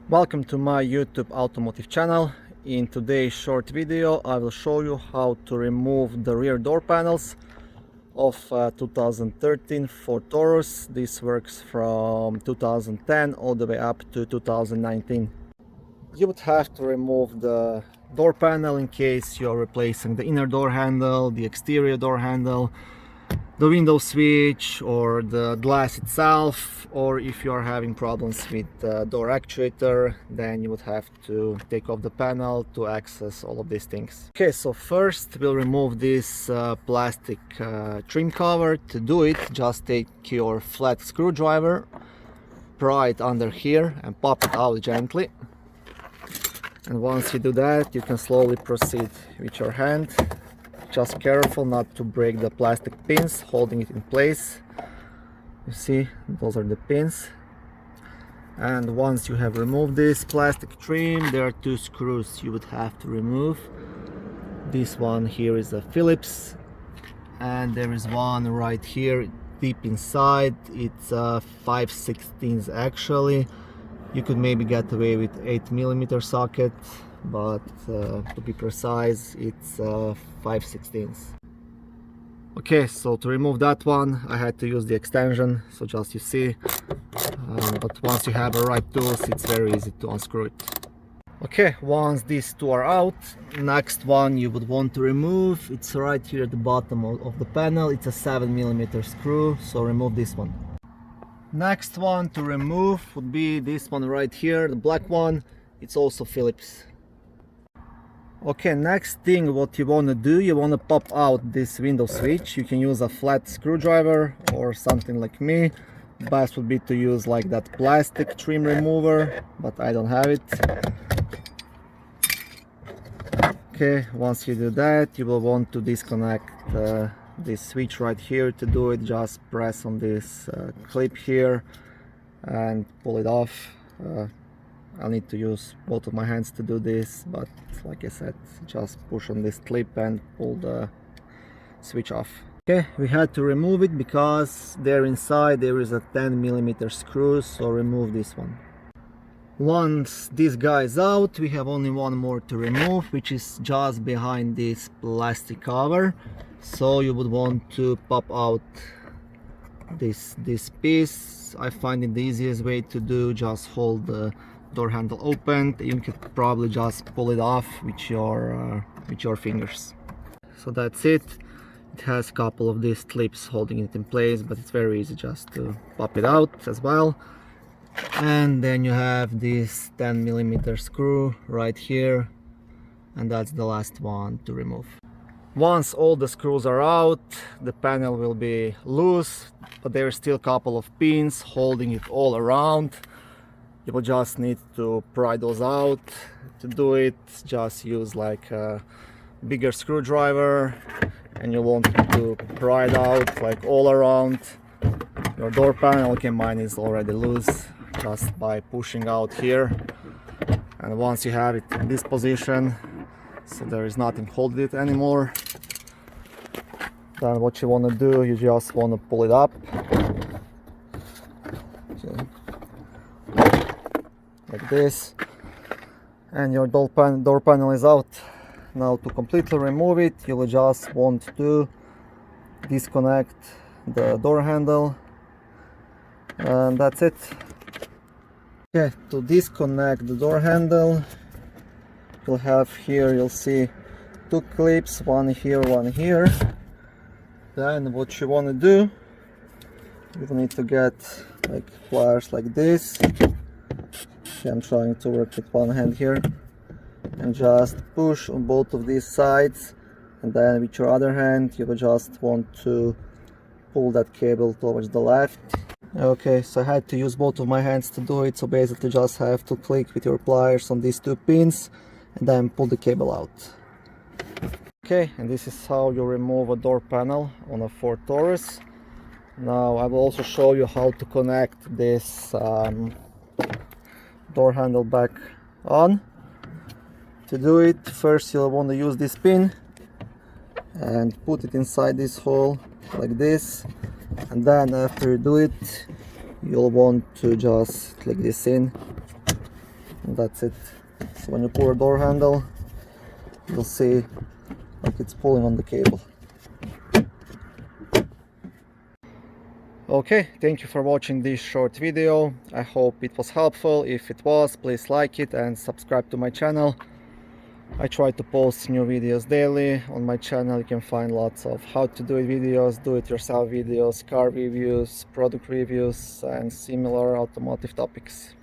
Welcome to my YouTube automotive channel. In today's short video I will show you how to remove the rear door panels of 2013 Ford Taurus. This works from 2010 all the way up to 2019. You would have to remove the door panel in case you're replacing the inner door handle, the exterior door handle, the window switch or the glass itself, or if you are having problems with the door actuator, then you would have to take off the panel to access all of these things. Okay, so first we'll remove this plastic trim cover. To do it, just take your flat screwdriver, pry it under here and pop it out gently. And once you do that, you can slowly proceed with your hand. Just careful not to break the plastic pins holding it in place. You see, those are the pins. And once you have removed this plastic trim, there are two screws you would have to remove. This one here is a Phillips, and there is one right here deep inside. It's a 5/16 actually. You could maybe get away with 8mm socket, but to be precise, it's 5/16. Okay, so to remove that one I had to use the extension, so just you see, but once you have the right tools it's very easy to unscrew it. Okay, once these two are out, next one you would want to remove, it's right here at the bottom of the panel. It's a 7mm screw, so remove this one. Next one to remove would be this one right here, the black one. It's also Phillips. Okay, next thing what you want to do, you want to pop out this window switch. You can use a flat screwdriver or something like me. Best would be to use like that plastic trim remover, but I don't have it. Okay, once you do that, you will want to disconnect this switch right here. To do it, just press on this clip here and pull it off. I'll need to use both of my hands to do this, but like I said, just push on this clip and pull the switch off. Okay, we had to remove it because there inside there is a 10mm screw, so remove this one. Once this guy is out, we have only one more to remove, which is just behind this plastic cover. So you would want to pop out this piece. I find it the easiest way to do, just hold the door handle open. You could probably just pull it off with your fingers. So that's it. It has a couple of these clips holding it in place, but it's very easy just to pop it out as well. And then you have this 10mm screw right here, and that's the last one to remove. Once all the screws are out, the panel will be loose, but there are still a couple of pins holding it all around. You will just need to pry those out. To do it, just use like a bigger screwdriver, and you want to pry it out like all around your door panel. Okay, mine is already loose, just by pushing out here. And once you have it in this position, so there is nothing holding it anymore, then what you want to do, you just want to pull it up. Okay. Like this, and your door panel is out. Now to completely remove it, you will just want to disconnect the door handle, and that's it. Okay, to disconnect the door handle, you'll have here, you'll see two clips, one here, one here. Then what you want to do, you will need to get like pliers like this. Okay, I'm trying to work with one hand here, and just push on both of these sides, and then with your other hand you will just want to pull that cable towards the left. Okay, so I had to use both of my hands to do it, so basically just have to click with your pliers on these two pins and then pull the cable out. Okay, and this is how you remove a door panel on a Ford Taurus. Now I will also show you how to connect this door handle back on. To do it, first you'll want to use this pin and put it inside this hole like this, and then after you do it, you'll want to just click this in And that's it. So when you pull a door handle, you'll see like it's pulling on the cable. Okay, thank you for watching this short video. I hope it was helpful. If it was, please like it and subscribe to my channel. I try to post new videos daily on my channel. You can find lots of how to do it videos, do-it-yourself videos, car reviews, product reviews, and similar automotive topics.